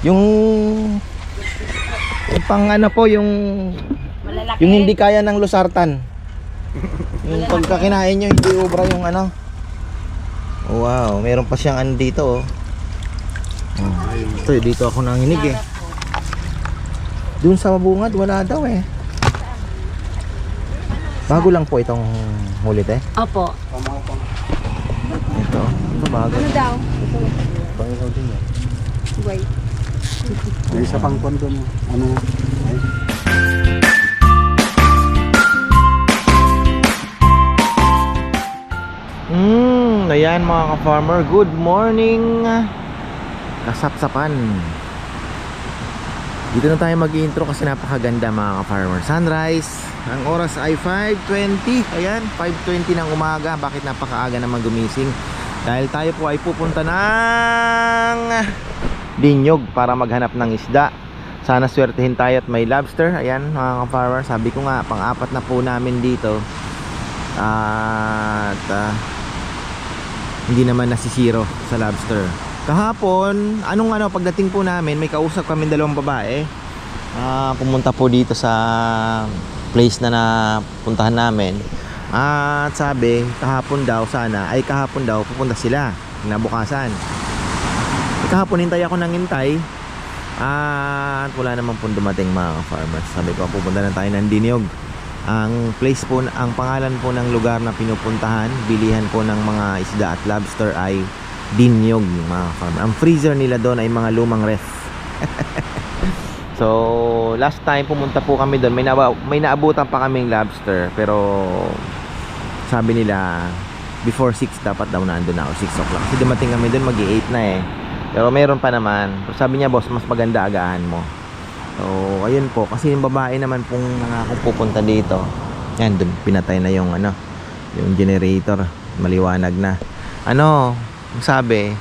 Yung pang ano po, yung Malalaki. yung hindi kaya ng losartan. Yung pagka kinain nyo, hindi ubra yung ano. Wow, meron pa siyang ano dito oh. Ito, dito ako nanginig eh. Doon sa bungad, wala daw eh. Bago lang po itong hulit eh. Opo. Ito bago. Ano daw? Pangilaw din yan. Wait. May isa pang kwan doon. Ano? Ayan mga ka-farmer, good morning. Kasapsapan. Dito na tayo mag-intro kasi napakaganda mga ka-farmer. Sunrise. Ang oras ay 5:20. Ayan, 5:20 ng umaga. Bakit napakaaga naman gumising? Dahil tayo po ay pupunta ng Dinyog para maghanap ng isda. Sana swertehin tayo at may lobster. Ayan mga ka-farmer, sabi ko nga, pang-apat na po namin dito. At hindi naman nasisiro sa lobster. Kahapon, pagdating po namin, may kausap kami dalawang babae. Pumunta po dito sa place na napuntahan namin. At sabi, kahapon daw pupunta sila kinabukasan. Kahapon hintay ako nang hintay. At wala naman po dumating mga farmers. Sabi ko, pupunta na tayo ng Dinyog. Ang place po, ang pangalan po ng lugar na pinupuntahan, bilihan po ng mga isda at lobster ay Dinyog mga farmer. Ang freezer nila doon ay mga lumang ref. So last time pumunta po kami doon, may naabutan pa kaming lobster, pero sabi nila before 6 dapat daw nandun ako, 6 o'clock. Kasi dumating kami doon mag-8 na eh. Pero meron pa naman. Pero sabi niya, boss, mas maganda agahan mo. So ayun po, kasi yung babae naman pong nangakong pupunta dito. Yan, doon pinatay na yung yung generator, maliwanag na. Sabi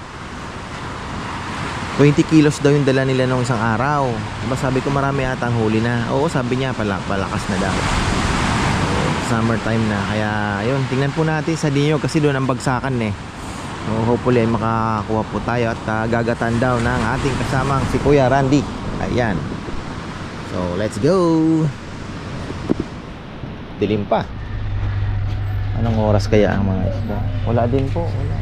20 kilos daw yung dala nila nung isang araw. Diba sabi ko marami ata ang huli na. Oo, sabi niya palakas na daw. So, summertime na. Kaya ayun, tingnan po natin sa Dinyog kasi doon ang bagsakan eh. So, hopefully ay makakuha po tayo at gagatan daw ng ating kasamang si Kuya Randy. Ayan. So let's go. Dilim pa. Anong oras kaya ang mga isda? Wala din po, wala.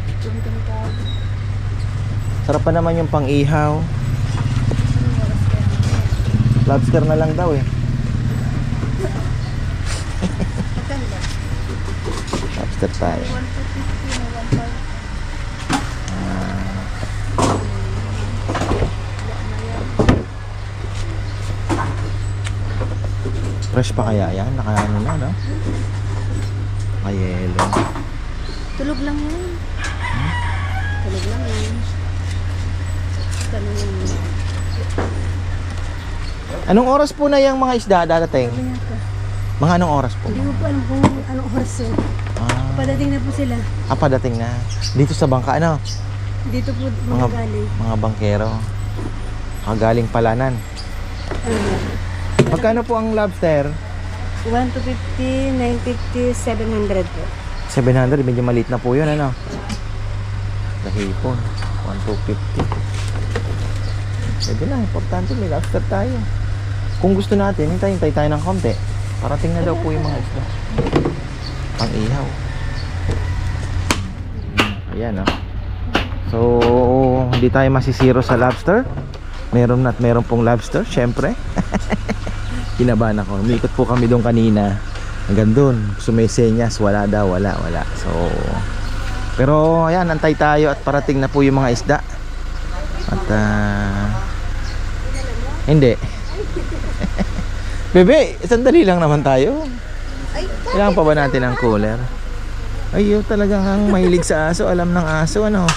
Sarap pa naman yung pang-ihaw. Lobster na lang daw eh. Lobster tayo. Fresh pa kaya yan? Naka-ano na, no? Naka-yelo. Tulog lang yun. Tulog lang yun. Anong oras po na yung mga isda dadating? Mga anong oras po? Hindi ko po alam kung anong oras yun. Padating na po sila. Padating na. Dito sa bangka, ano? Dito po mga galing. Mga bangkero. Galing Palanan. Magkano po ang lobster? 1 to 50, 950, 700 po. 700, medyo maliit na po yun, ano? Kahipon, 1 to 50. Pwede na, importante may lobster tayo. Kung gusto natin, hintay tayo ng konti. Parating na daw po yung mga isda. Pang-ihaw. Ayan, oh. So, hindi tayo masisiro sa lobster. Meron pong lobster, syempre. Kinabahan ako. Umikot po kami doon kanina. Hanggang doon, sumesenyas, wala daw, wala. So, pero ayan, antay tayo at parating na po yung mga isda. At hindi. Bebe, sandali lang naman tayo. Kailangan pa ba natin ang cooler? Ayaw talagang mahilig sa aso, alam ng aso, ano?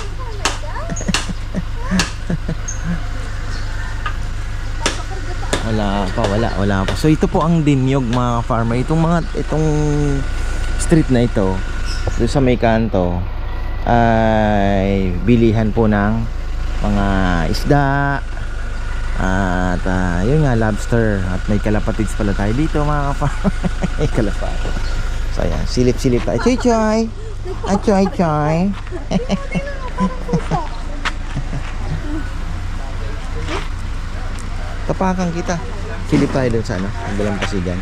Wala pa. So ito po ang Dinyog mga farmer. Itong street na ito, doon sa may kanto, ay bilihan po ng mga isda. At yun nga, lobster. At may kalapatids pala tayo dito mga farmer. May kalapatids. So ayan, silip-silip tayo. Choy-choy. Choy-choy. Tapakan kita. Silip tayo dun sa ano, ang Dalampasigan.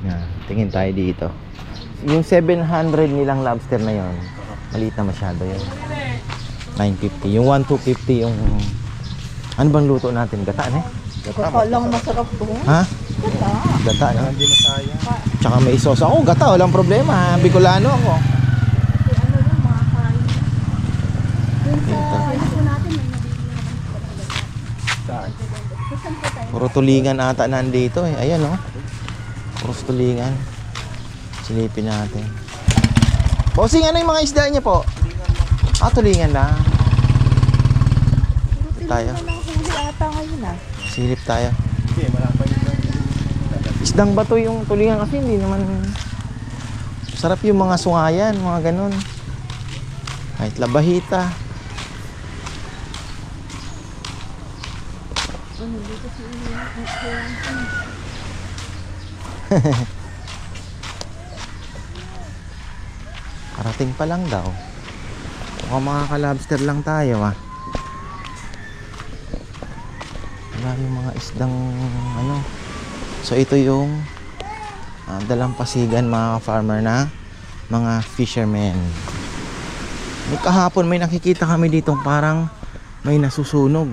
Yan, tingin tayo dito. Yung 700 nilang lobster na yon, maliit na masyado yun. 950. Yung 1,250 yung... Ano bang luto natin? Gata, eh? Gata lang masarap to. Ha? Gata. Gata, no? Hindi na sayang. Tsaka may sauce. Ako, gata, walang problema. Bicolano ako. Kasi ano yung mga kain. Dun sa Ito. po natin may nabibili Saan? Saan po tayo? Puro tulingan ata nandito eh. Ayan, no? Puro tulingan. Silipin natin. Bossing, ano yung mga isda niya po? Ah, tulingan lang. Tayo. Huli ata ngayon ah. Silip tayo. Hindi, malapay na. Isdang bato yung tulingan kasi hindi naman sarap yung mga sungayan, mga ganun. Kahit labahita. Karating pa lang daw. Mukhang makakalobster lang tayo ah. Marami mga isdang ano. So ito yung Dalampasigan mga farmer na mga fishermen. May kahapon may nakikita kami dito parang may nasusunog.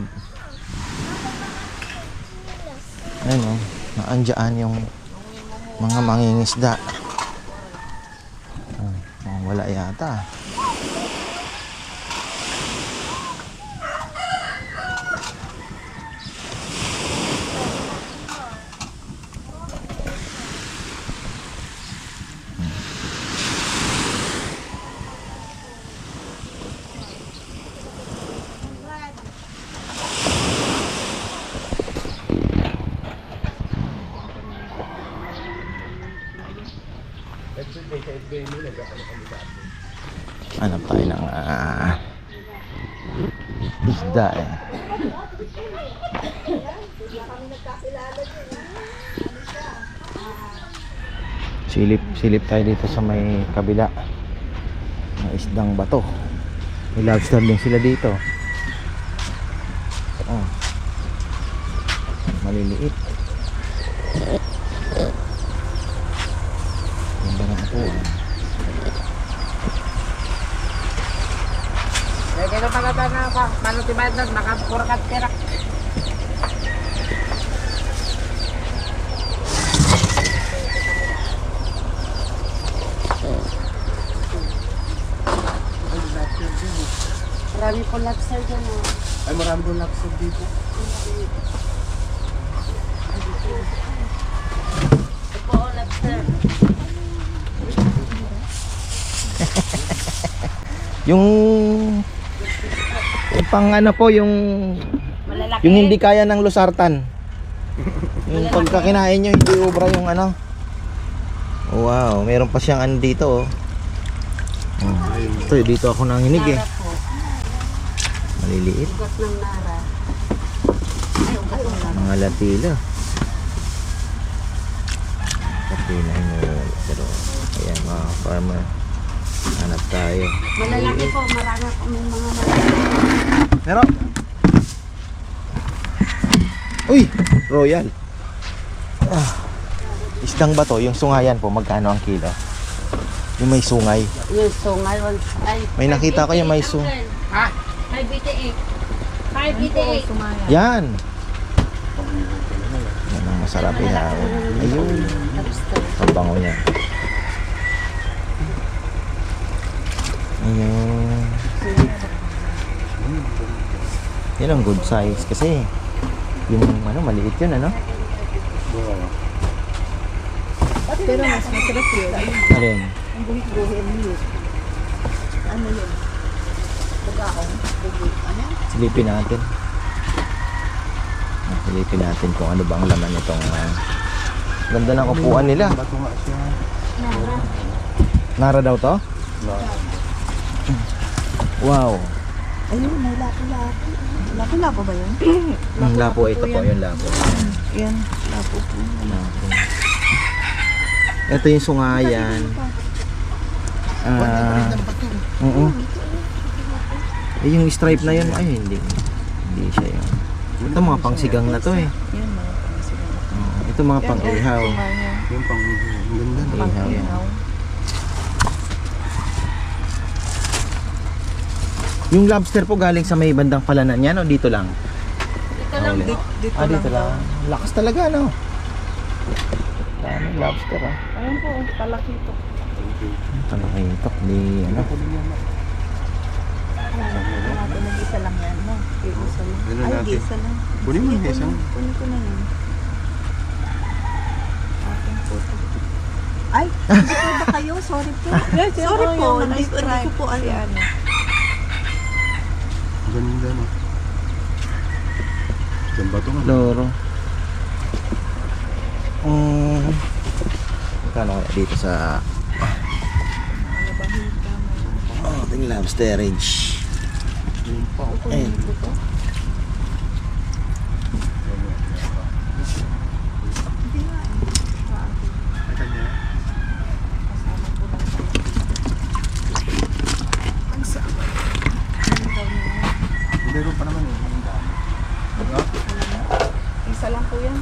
Ayun o, naandyan yung mga mangingisda. Wala yata. Hanap tayo ng isda eh. Silip tayo dito sa may kabila. Mga isdang bato. May lobster din sila dito. Oh. Maliliit. Ganda na ako. Kaya pagkata na ako, paano tibayad na, makapurakat kira. Marami po lobster dyan ah. Ay, marami doon laksa dito. Ito lobster. Yung pang ano po yung Malalaki. yung hindi kaya ng losartan. Yung pagkakinain nyo hindi ubra yung ano. Wow, meron pa siyang ano dito oh. Ito, dito ako nanginig eh. Maliliit. Ugat ng nara. Ay, ugat ng nara. Mga latila. Latila yun. Pero, ayan mga farmer. Hanap tayo. Malalaki po, marami po may mga malalaki. Pero, uy! Royal. Isdang ba to? Yung sungayan po, magkano ang kilo? Yung may sungay. Yung sungay, ay. May nakita ko yung may sungay. Ha? 588. 588. Yan! Yan ang masarap ihawin. Ayun. Lobster. Ang bango niya. Ayun. Yan ang good size kasi yung ano, maliit yun ano? Pero mas masarap yun. Alin? Ang buhit-buhit yun. Ano yun? Pagkaon. Ano? Silipin natin. Silipin natin kung ano bang laman nitong ganda ng upuan nila. Bato nga siya. Nara. Nara daw to? Wow. Ayun, may lapo-lapo. Lapo-lapo ba yun? Lapo ito po, yung lapo. Yan, lapo po. Lapo. Ito yung sungayan. Oo. Eh, yung stripe na yun, ay hindi. Hindi siya yun. Ito mga pangsigang na to eh. Yan, mga pangsigang. Ito mga pang-ihaw. Yung pang ganda. Ihaw yan. Yung lobster po galing sa may bandang palanan yan o dito lang? Dito lang. Dito Dito lang. Lakas talaga, no? Dami lobster, ah. Ayun po, palakito. Talakitok, di ano. Nag-isa lang yan, no? Isa lang. Ganun Ay, natin. isa lang. Kunin mo yung isang. Kunin ko na yun. Aking photo. Ay, hindi po ba kayo? Sorry po. Sorry po, hindi ko po ano. Ganda, no? Diyan ba ito nga? Loro. Kano kaya dito sa ating lobsterage? Yung pa. Ayun. Ay, kanya. Meron pa naman eh. Ang dami. Isa lang po yan.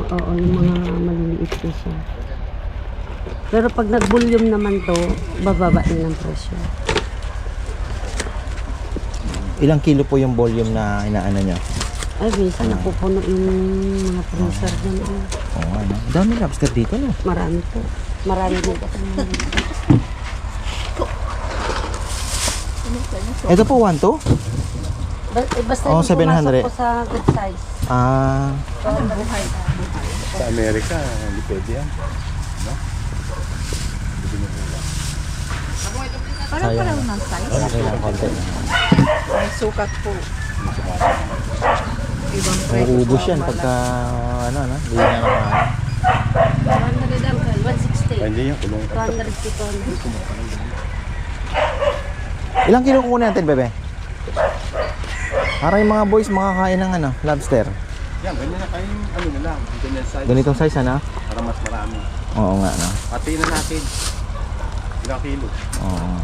Oo, yung mga maliliit na siya. Pero pag nag-volume naman to, bababa din ang presyo. Ilang kilo po yung volume na inaano nyo? Ay, minsan napupuno yung mga freezer dyan. Oo nga, no? Dami lobster dito, no? Marami po. Marami din. Ito po, 1-2? Basta Oh, yung 700. pumasok po sa good size. Ah, Sa Amerika, hindi pwede yan. No? Parang ng size. okay lang, konti. May sukat po. Ibang Mauubos yan pagka, ano, Hindi na naman. 100 ang 160. Hindi yan, kulong. 200 to 200. Ilang kilo kukunin natin, bebe? Para yung mga boys makakain ng ano, lobster. Yan, ganyan na kayo. Ano na lang. Ganyan size. Ganitong size, ano? Para mas marami. Oo nga, no? Pati na natin. Ilang kilo. Oo.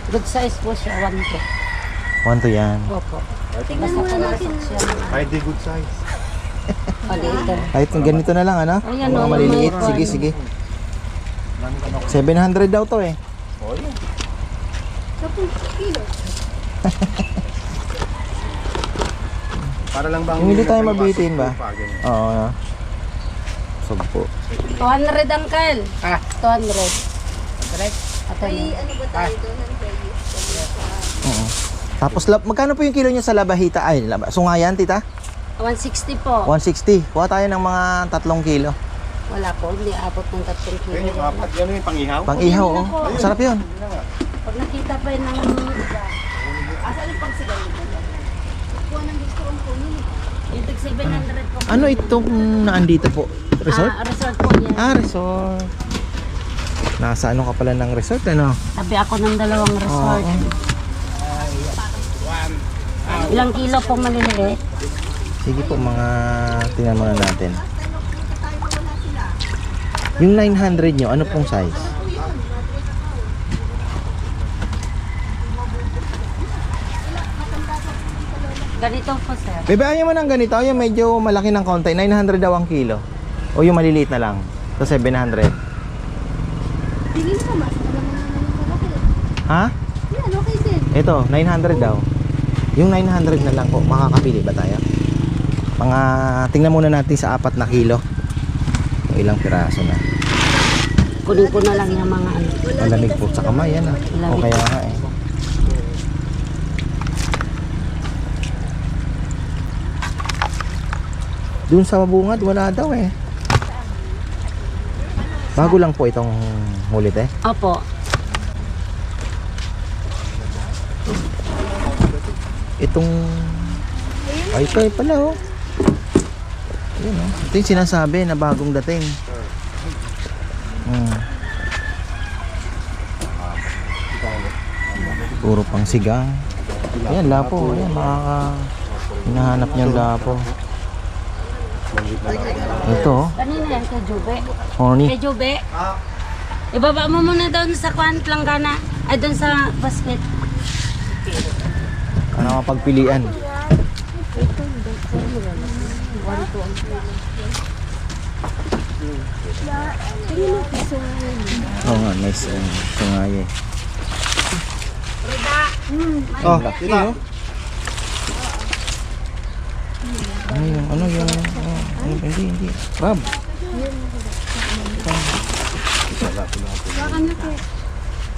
Good size po siya, 1 to. 1-2 yan. Opo. Tingnan mo natin siya. Kahit di good size. Palitan. Kahit ganito na lang, ano? Ayan, Mga oh, maliliit. may Sige, one. sige. 700 daw to eh. O, yan. Para lang bang... Yung hindi tayo mabitin ba? Ganyan. Oo, no? Sugpo. 200 uncle. 200. At ano? Oo. Tapos, magkano po yung kilo niya sa labahita? Ay, sungayan, tita? 160 po. 160. Kuha tayo ng mga 3 kilo. Wala po, hindi abot ng 3 kilo. Yung apat, yan yung pang-ihaw? Pang ihaw, oh. Sarap yun. Pag nakita pa yun ng iba. Asan yung pagsigaw nito? Kuha ng gusto kong kunin. Yung tag 700 po. Ano itong naandito po? Resort? Resort po yan. Resort. Nasa ano ka pala ng resort, ano? Tabi ako ng 2 resort. Oo. Ilang kilo pong maliliit? Sige po, mga tingnan muna natin. Yung 900 nyo, ano pong size? Ganito po sir. Bebe, ayaw mo ng ganito. Yung medyo malaki ng konti. 900 daw ang kilo. O yung maliliit na lang. So 700. Tingin ko mas. Ha? Yan, okay din. Ito, 900 daw. Yung 900 na lang po. Makakapili ba tayo? Mga, tingnan muna natin sa 4 na kilo. O ilang piraso na. Kunin ko na lang yung mga ano. Malamig po sa kamay, yan ah. O kaya nga eh. Doon sa bungad, wala daw eh. Bago lang po itong hulit eh. Opo. Itong... Ay, ito eh pala oh. Ayun oh. Ito yung sinasabi na bagong dating. Puro pang sigang. Ayan, lapo. Ayan, hinahanap niyang lapo. Ito oh. Kanina yan kay Jube. Horny. Kay Jube. Ibaba mo muna doon sa kwan planggana. Ay doon sa basket. Ano mapagpilian? Oo nga, nice. Sungay eh. Oh, ito. Ano yung hindi. Crab.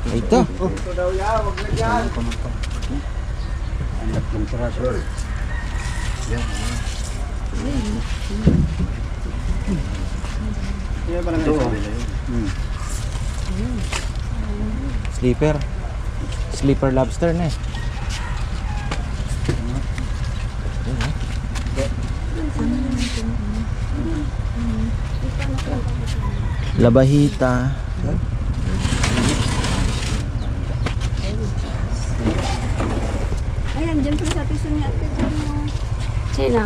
Ay, ito. Ito daw ya, wag na dyan. Ang tatlong piraso. Yan. Yan ba lang ito? Sleeper lobster na eh. Labahita. Ayan, dyan po sa piso niya. Sino?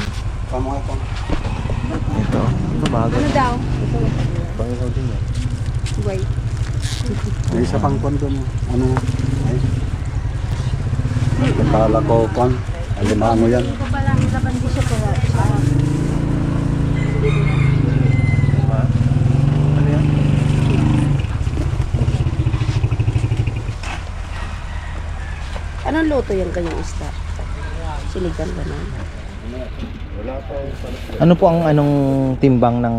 Pamuhay pa. Ito bago. Ano daw? Pangilaw din yan. Wait. May isa pang kwan doon. Ano? Ay. Kala ko kwan. Alimango yan. Hindi ko pala nilaban di siya pala. Ano yan? Anong luto yung kanyang isda? Siligan ba na? Wala pa. Ano po ang anong timbang ng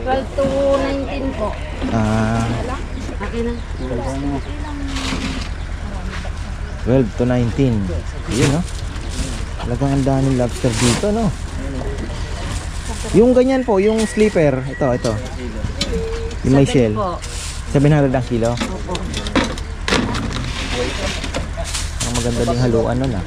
12 to 19 po. Akin na. 12 to 19. Yun, no? Talagang ang daming lobster dito, no? Yung ganyan po, yung sleeper. Ito. Yung may shell. Po. 700 ang kilo. Opo. Ang maganda ding haluan nun, ah.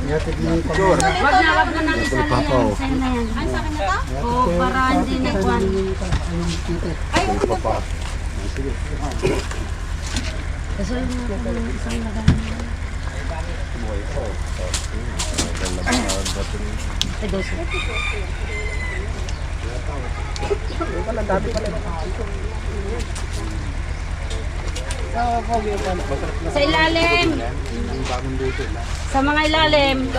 Ihatid ni Pagor. Wag na nang isa na yan. Sa'yo na yan. Ay, sa akin na to? Oo, para hindi na kwan. Kasi yung isang lagan. Ay, 12. Sa ilalim. Sa mga ilalim.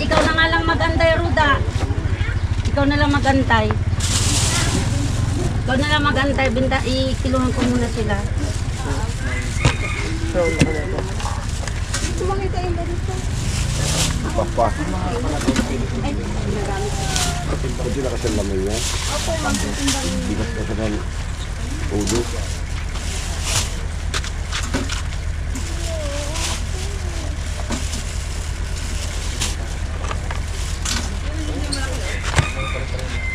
Ikaw na nga lang mag-antay, Ruda. Ikaw na lang mag-antay. Ikaw na lang mag-antay. Ikiluhan ko muna sila. Sumakita yung ba dito? Papa. Hindi na kasi lamay niya. Hindi kasi kasi ulo.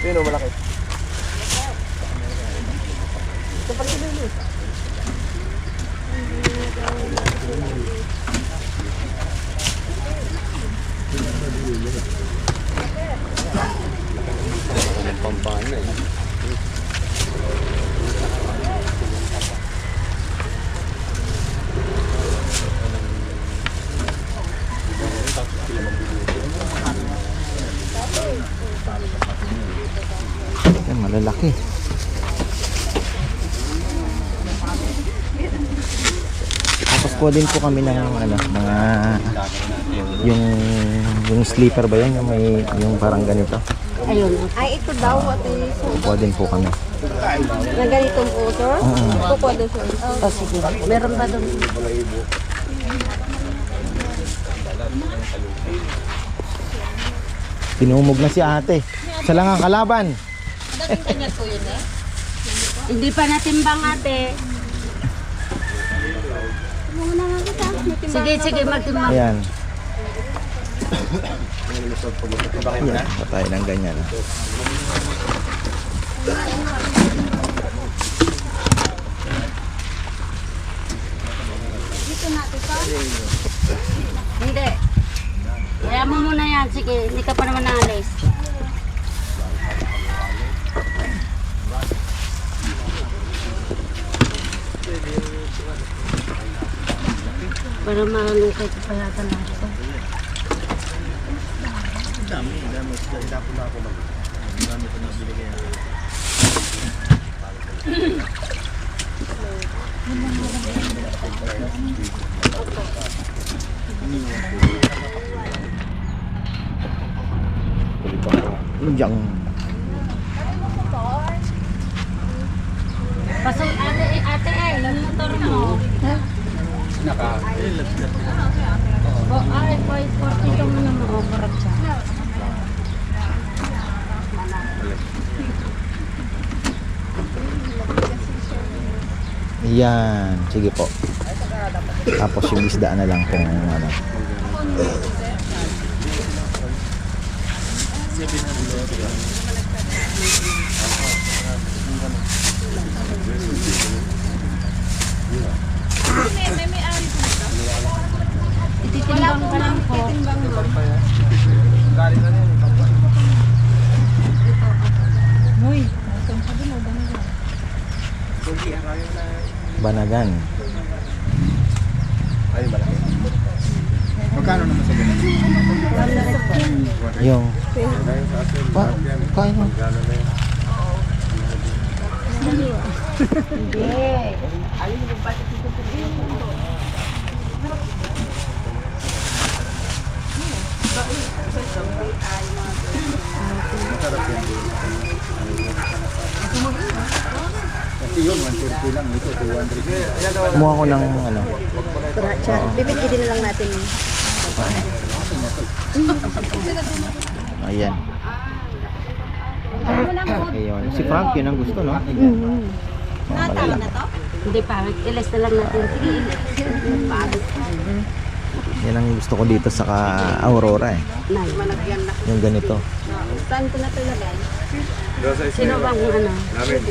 Sino malaki? Pampana eh. Yan, malalaki. Tapos po din po kami ng mga yung sleeper ba yan? Yung parang ganito. Ayun. Ay, ito daw. Ito yung Po din po kami. na ganitong puso. Kukuha doon siya. Oh, sige. Meron ba doon? Tinumog na si ate. Siya lang ang kalaban. Hindi pa natimbang, ate. Sige, magtimbang. Ayan. Ayan, patay ng ganyan. Hindi. Kaya mo muna yan. Sige, hindi ka pa naman naalis. Para malungkot pa yata na ito. Diyan. Pasok ate yung motor mo. Ay, 540 itong ano mo, overap siya. Yan, sige po. Tapos yung isda na lang kung ano. Ititimbang ka lang po. Banagan. Magkano naman sa ganun? Yung kain mo. Kasi yun, 130 lang. Ito, 200. Kumuha ko ng ano. Bibigyan na lang natin. Ayan. Ayun. Si Frank yun ang gusto, no? Natalo na to? Hindi pa, ilis na lang natin. Sige, Yan ang gusto ko dito sa Aurora eh. Malagyan na. Yung ganito. Saan ko na ito lagay? Sino bang ano? Namin.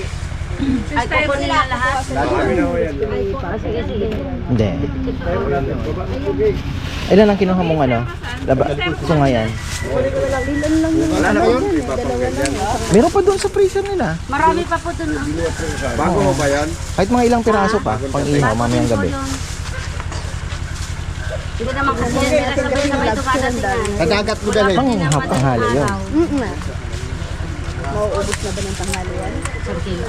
Ay, kukunin na lahat. Namin na ho yan. Sige, sige. Hindi. Ilan ang kinuha mong ano? Gusto nga yan. Wala na yun? Ipapagyan yan. Meron pa doon sa freezer nila. Marami pa po dun. Bago mo ba yan? Kahit mga ilang piraso pa. Pang ihaw mamayang gabi. Hindi naman kasi yan nila sabay-sabay ito kadatingan. Kadagat mo dali. Pang tanghali yun. Mauubos na ba ng tanghali yan? Isang kilo.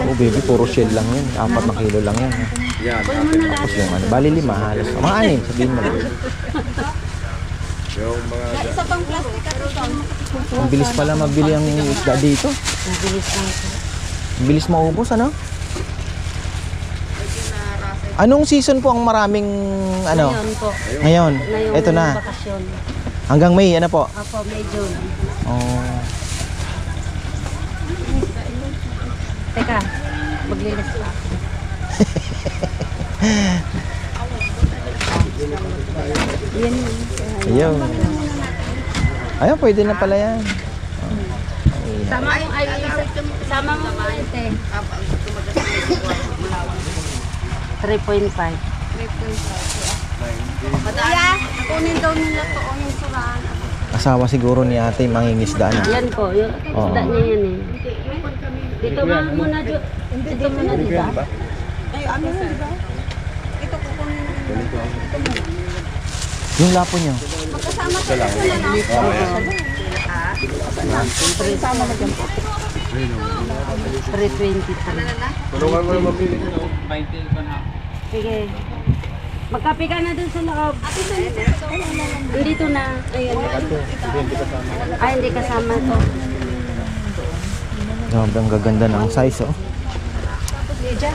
Oh baby, puro shell lang yun. 4 na kilo lang yan. Yan. Tapos yung ano, bali 5 halos. Mga 6, sabihin mo lang. Yung mga... Isa pang plastic at ito. Ang bilis pala mabili ang isda dito. Nabilis lang po. Ang bilis maubos, ano? Anong season po ang maraming ano? Ngayon po. Ngayon. Ngayong Ito na. bakasyon. Hanggang May, ano po? Apo, may June. Oh. Teka, maglilis pa. Ayun. Ayun, pwede na pala yan. Sama mo, ay, sama mo mo ite. 3.5. Madaya, kunin daw nila to yung suraan. Asawa siguro ni ate mangingisda na. Yan po, yung Oo. isda niya yan eh. Dito muna, dito muna, di ba? Ay, ano yun, di ba? Ito kukunin nila. Yung lapo nyo. Magkasama sa na lang. Sama na dyan po. 3.23. Tulungan mo yung mabili. Sige. Magkape ka na dun sa loob. Dito na. Ayan. Ay, hindi kasama to. Grabe, ang gaganda ng size, oh.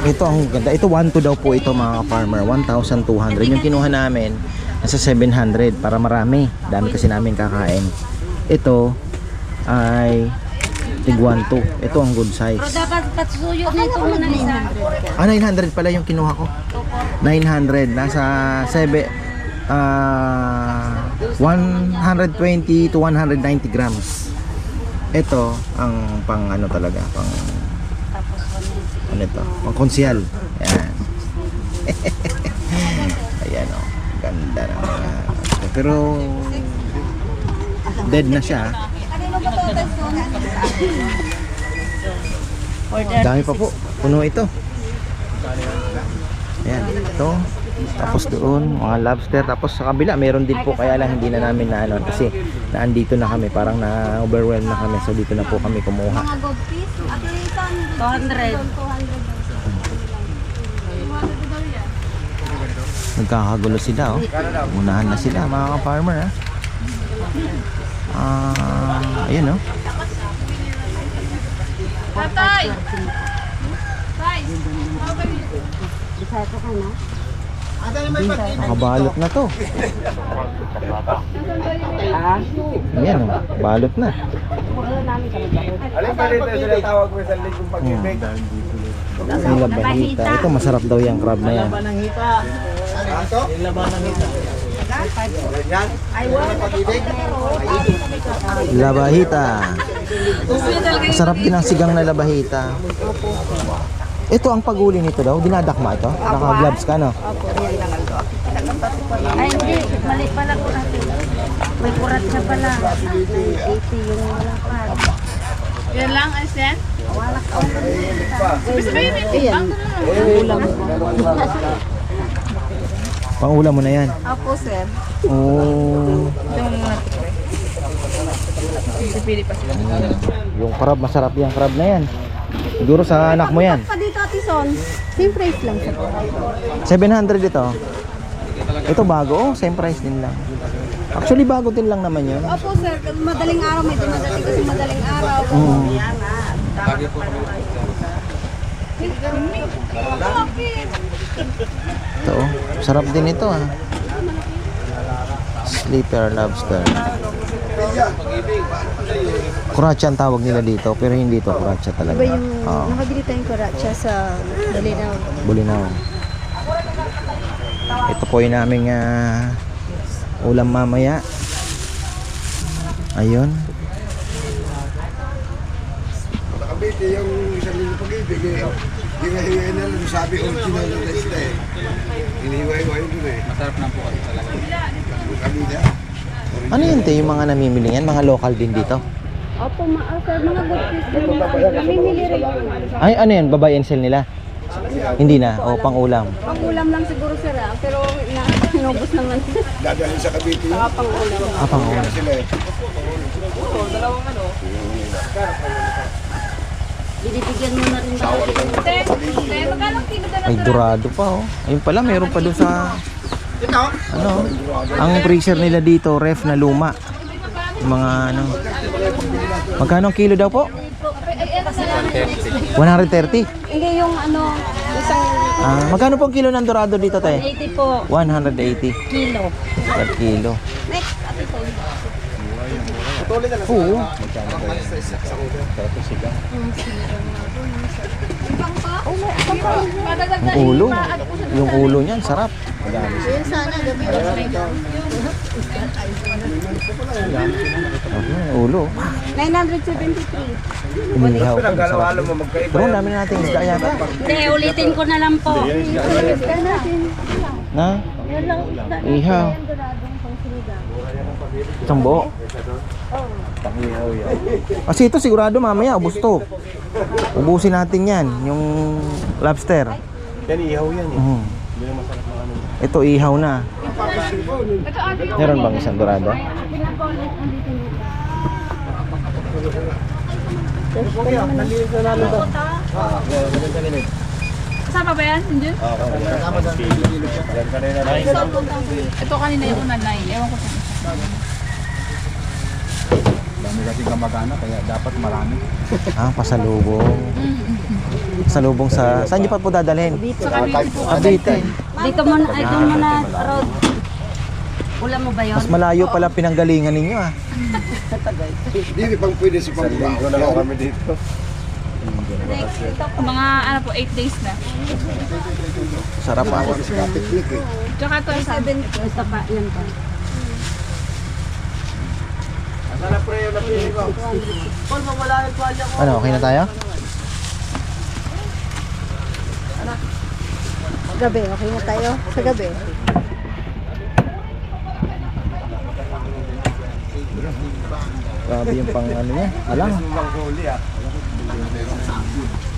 Ito ang ganda. Ito 1.2 daw po ito mga farmer. 1,200. Yung kinuha namin, nasa 700 para marami. Dami kasi namin kakain. Ito ay tig 1.2. Ito ang good size. Pero dapat patsuyo nito muna isa. 900 pala yung kinuha ko. 900. Nasa 120 to 190 grams. Ito ang pang ano talaga, pang ano ito, pang konsyal. Ayan. Ayan o, ganda na mga. Pero dead na siya. Dami pa po, puno ito. Ayan, ito. Tapos doon, mga lobster. Tapos sa kabila, meron din po. Kaya lang hindi na namin na ano. Kasi naandito na kami. Parang na-overwhelm na kami. So dito na po kami kumuha. Mga gold piece, at least 200. 200. Nagkakagulo sila, oh. Unahan na sila, mga ka-farmer, ha. Ayun, oh. Tatay! Nakabalot na to. Ayan, oh. Balot na. Alin ba dito sila tawag mo sa ligong pag-ibig? Yung labahita. Ito, masarap daw yung crab na yan. Labahita. Masarap din ang sigang na labahita. Ito ang paghuli nito daw. Dinadakma ito. Naka-gloves ka, no? Ay, hindi. Mali pala ko natin. May kurat siya pala. 80 yung wala pa. Yan lang, Asen? Wala ka. Gusto ba yung may timbang? Ulam mo. Pang-ulam mo na yan. Opo, sir. Oh. Ito mo muna ito. Pili pa sila. Yung crab, masarap yung crab na yan. Siguro sa anak mo yan. Pa dito, Ate Son. Same price lang, sir. 700 ito. Ito bago, oh, same price din lang. Actually bago din lang naman yun. Opo, sir. Madaling araw. Medyo madaling kasi madaling araw. Yan na. Ito, oh. Sarap din ito, ah. Sleeper lobster. Kuracha ang tawag nila dito, pero hindi ito kuracha talaga. Iba yung Oo, nakabili tayong kuracha sa Dalinaw. bulinaw. Ito po yung naming ulam mamaya. Ayun. Nakabiti yung isang ligong pag-ibig eh. Hinahiwain na lang, sabi original na isda eh. Hinihiwa-hiwain doon eh. Masarap na po kasi talaga. Yung kabila. Ano yun, te? Yung mga namimili yan? Mga local din dito? Opo, sir. Mga good fish. Namimili rin. Ay, ano yan? Babae and sell nila? Hindi na? O, pang-ulam? Pang-ulam lang siguro, sir. Pero inubos naman. Dadalhin sa Cavite yun. Pang-ulam. Pang-ulam. Sila eh. Binibigyan mo na rin ba? Ay, dorado pa, oh. Ayun pala, meron pa doon sa... Ano? Ang freezer nila dito, ref na luma. Yung mga ano... Magkano ang kilo daw po? 130. Hindi yung ano, isang Magkano po ang kilo ng dorado dito, te? 80 po. 180 Kilo. per kilo. next. Ate Son. Oo. Yung ulo. Yung ulo niyan, sarap. Yun sana, gabi. Ulo. 973. Inihaw. Sarap. Pinagalawalan mo magkaiba. Pero ang dami natin isda yata. Hindi, ulitin ko na lang po. Na? Ihaw. Isang buo. Kasi ito sigurado mamaya ubos to. Ubusin natin yan, yung lobster. Yan, ihaw yan eh. Mhm. Ito ihaw na. Meron bang isang dorado? Kasama ba yan, Junjun? Ito kanina yung una 9. Ewan ko sa Dami kasi kamag-anak, kaya dapat marami. Pasalubong. Pasalubong sa... Saan niyo pa po dadalhin? Cavite. Dito mo na, ay doon mo na, road. Ulam mo ba yun? Mas malayo pala pinanggalingan ninyo, ah. Hindi pang pwede si Pangulong. Ito na lang kami dito. mga ano po, 8 days na. Sarap, ah. Kasi kapit-lik eh. Tsaka ito, 7. Ito pa, yan pa. Ano, okay na tayo? Gabi, okay na tayo. Sa gabi. Grabe yung pang ano niya. Alam.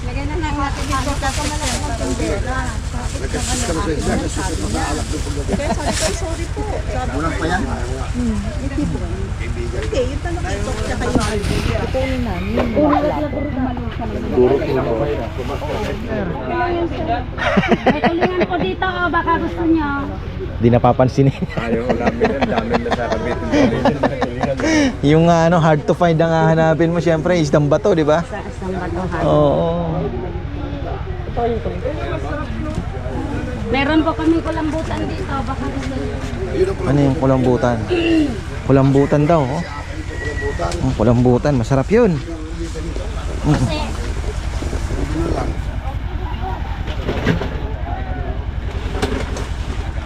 Lagay na lang natin dito sa malaki ng tindera. Sorry po. Ulang pa yan? Hindi, yung tanong ito. Tsaka yung ipunin namin. Durot na. yan, sir. May tulingan po dito, oh, baka gusto niyo. Di napapansin eh. Ayaw ko namin yan. Dami na sa Cavite. Yung ano, hard to find ang hahanapin mo, syempre, isdang bato, di ba? Sa isang batuhan. Oo. Meron po kami kulambutan dito, baka gusto niyo. Ano yung kulambutan? Kulambutan daw, oh. Kulambutan, masarap yun. Kasi,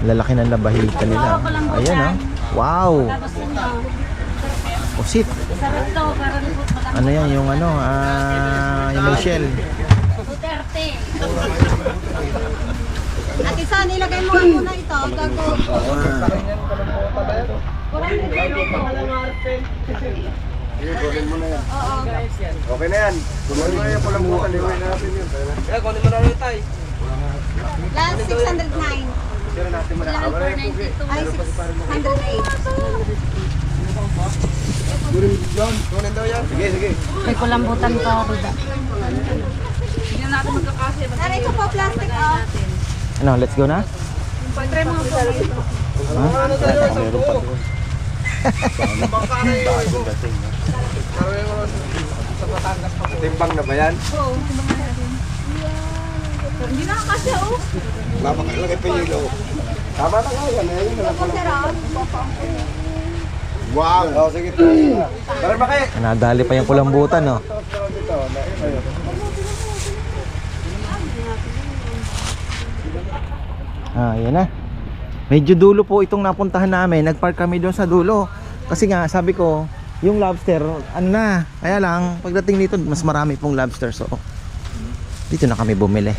Lalaki ng labahita nila. Ayan, oh. Wow! baka gusto niyo. Pusit. Sarap to, karon po pala. Ano yan, yung ano, yung may shell. Duterte. At isa, nilagay mo nga muna ito. Gago. Sige, kunin mo na yan. Oo. Okay na yan. Kunin mo na yan. Palang bukan. Iwin natin yun. Last 609. Pero natin mo na. Lang for 92. Ay, 608. Kunin John. Kunin daw yan. Sige, sige. May kulambutan pa, Rida. Tara, ito po plastic, oh. Ano, let's go na? Timbang na ba yan? Hindi na kasi, oh. Mapakalagay pa yung ilo. Tama na nga yan. Ayun na lang pala. Wow! Oh, sige. Tara ba kayo? Nadali pa yung kulambutan, no? Yan na. Medyo dulo po itong napuntahan namin. Nagpark kami doon sa dulo. Kasi nga, sabi ko, yung lobster, ano na. Kaya lang, pagdating dito, mas marami pong lobster. So, dito na kami bumili.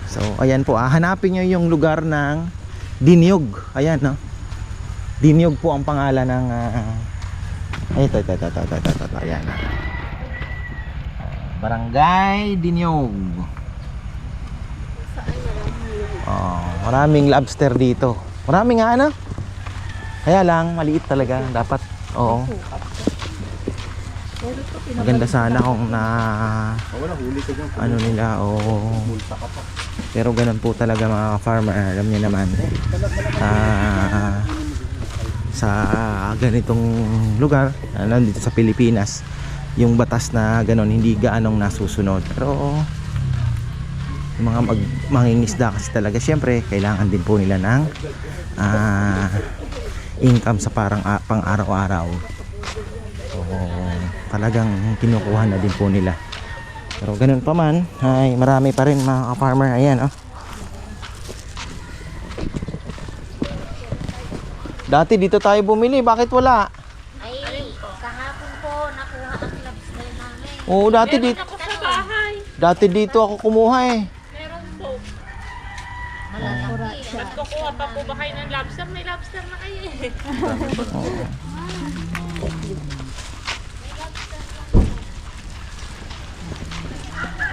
So, ayan po. Hanapin nyo yung lugar ng Dinyog. Ayan, no? Dinyog po ang pangalan ng... ito. Ayan. Barangay Dinyog. Maraming lobster dito. Maraming nga, ano? Kaya lang, maliit talaga. Dapat, oo. Maganda sana kung na... ano nila, oo. Pero ganun po talaga mga farmer. Alam niyo naman. Sa ganitong lugar, dito sa Pilipinas, yung batas na ganun, hindi gaanong nasusunod. Pero... yung mga mangingisda kasi talaga syempre kailangan din po nila ng income sa parang pang araw-araw. So talagang kinukuha na din po nila. Pero ganun pa man ay marami pa rin mga farmer. Ayan, oh. Dati dito tayo bumili, bakit wala? Ay, kahapon po, nakuha ang lobster namin. Oo, dati dito. Dati dito ako kumuha eh. Ba't kukuha pa po ba kayo ng lobster? May lobster na kayo eh.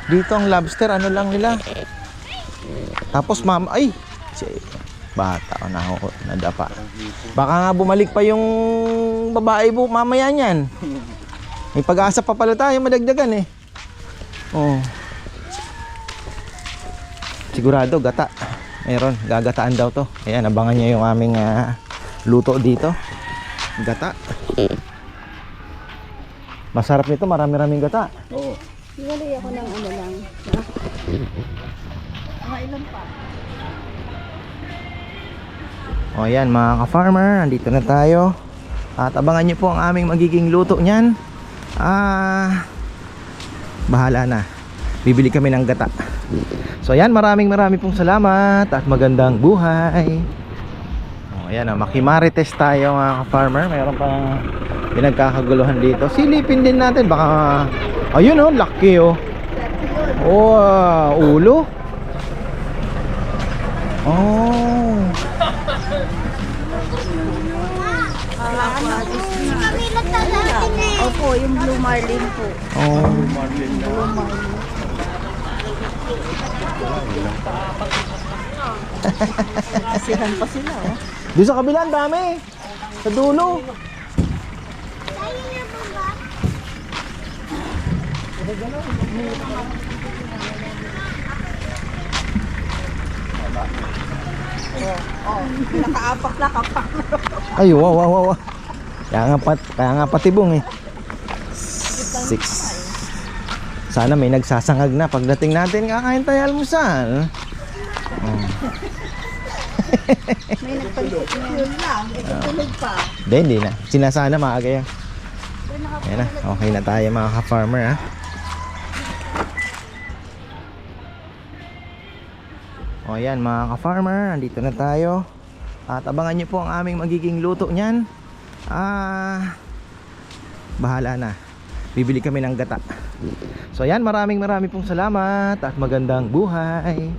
Dito ang lobster, ano lang nila. Tapos ma'am, ay, bata, nadapa. Baka nga bumalik pa yung babae po mamaya niyan. May pag-asa pa pala tayo, madagdagan eh. Oh. Sigurado, gata. Meron, gagataan daw to. Ayan, abangan nyo yung aming luto dito. Gata. Masarap nito, marami-raming gata. Oo. Iwalay ako ng ano lang. Mga ilan pa? O ayan mga ka-farmer, andito na tayo. At abangan nyo po ang aming magiging luto nyan. Bahala na. Bibili kami ng gata. So ayan, maraming pong salamat at magandang buhay. O ayan, makimarites tayo mga ka-farmer. Mayroon pang pinagkakaguluhan dito. Silipin din natin, baka ayun oh, laki oh. Oh, ulo. Oh. Opo, yung blue marlin po. Oh. Kasihan pa sila, oh. Doon sa kabila, ang dami. Sa dulo. Nakaapak na kapak. Ay, wow. Kaya nga patibong eh. 6. Sana may nagsasangag na pagdating natin kakain tayo almusal. Oh. May nagpansit na yun lang. Ito tulog pa. Hindi na. Sinasana maaga yan. Ayan na. Okay na tayo mga ka-farmer ha. O yan mga ka-farmer. Andito na tayo. At abangan nyo po ang aming magiging luto nyan. Bahala na. Bibili kami ng gata. So ayan, maraming pong salamat at magandang buhay.